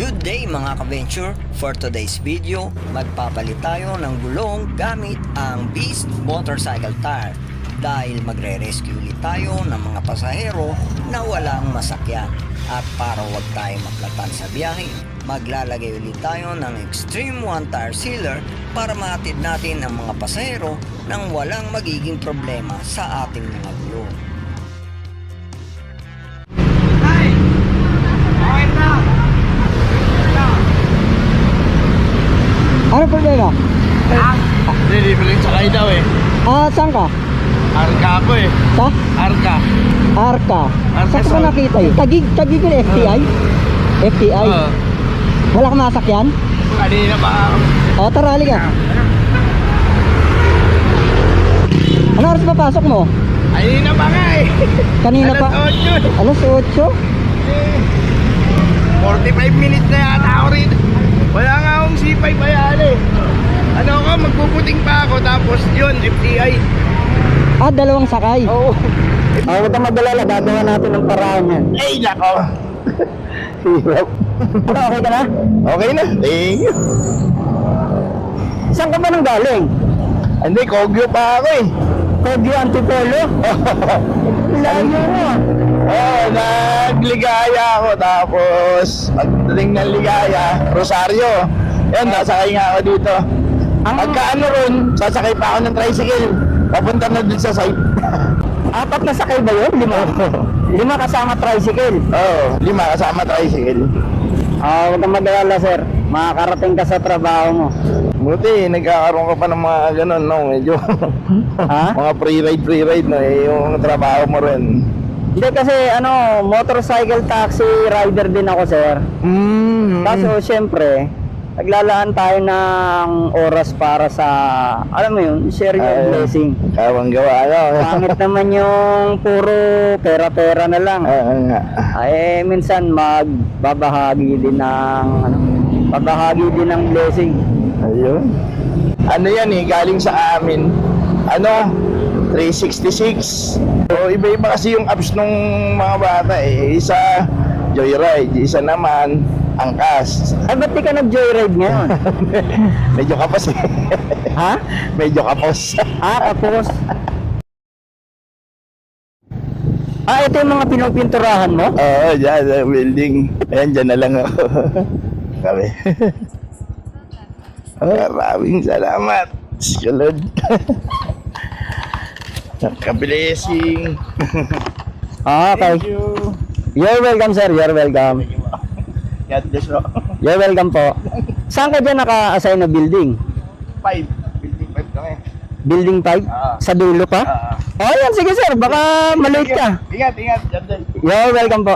Good day mga ka-venture! For today's video, magpapalit tayo ng gulong gamit ang Beast Motorcycle Tire dahil magre-rescue ulit tayo ng mga pasahero na walang masakyan. At para wag tayo maplatan sa biyahe, maglalagay ulit tayo ng Extreme One Tire Sealer para mahatid natin ang mga pasahero nang walang magiging problema sa ating mga gulong. Ano problema? Hindi mo rin sakay daw eh. Saan ka? Arka ako eh. Sa? Arka. Arca. Arca Saan ka South. nakita eh? Tagig ko na FTI? FTI? Oo. Wala kang masakyan? Kanina pa ako. Tara, halika. Ano oras ba pasok mo? Kanina pa nga eh. Kanina pa? Alas 8. Alas 8? 45 minutes na yata ako rito. Wala nga akong C5 ayan eh. Ano ako, magpuputing pa ako tapos yun, FTI. Dalawang sakay? Oo. Huwag kang mag-alala, gagawa natin ng paraan yan. Ay, nako. Hirap. Okay ka na? Okay na, thank you. Saan ka ba nang galing? Hindi, Kogyo pa ako eh. Kogyo Antipolo? Layo mo. Oo, nagligaya ako tapos pagdating ng ligaya, Rosario. Yan, nasakay nga ako dito. Pagka ano ron, sasakay pa ako ng tricycle. Papunta na dun sa site. 4 na sakay ba yun? 5? 5 kasama tricycle? Oo, 5 kasama tricycle. Huwag kang mag-alala sir. Makakarating ka sa trabaho mo. Buti, nagkakaroon ka pa ng mga ganun, no? Medyo, mga pre-ride, no? Yung trabaho mo rin. Hindi kasi motorcycle taxi rider din ako sir. Kaso syempre, naglalaan tayo ng oras para sa, alam mo yun, share your blessing. Kawang gawa, no? Pangit naman yung puro pera-pera na lang. Nga. Minsan magbabahagi din ng, babahagi din ng blessing. Ayun. Ano yan eh, galing sa amin. 366. So, iba-iba kasi yung apps nung mga bata eh. Isa, Joyride. Isa naman, Angkas. Ba't di ka nag-joyride ngayon? Medyo kapos eh. Ha? Medyo kapos. Tapos? Ito yung mga pinupinturahan mo? Oo, dyan sa building. Ayan, dyan na lang ako. Kami. Maraming salamat. Salud. Nagka-blessing. Okay. Thank you. You're welcome, sir. You're welcome. God bless po. You're welcome po. Saan ka dyan naka-assign na building? 5. Building 5 kami. Building 5? Sa dulo pa? Yan. Sige, sir. Baka malate ka. Ingat. Ingat. God bless. You're welcome po.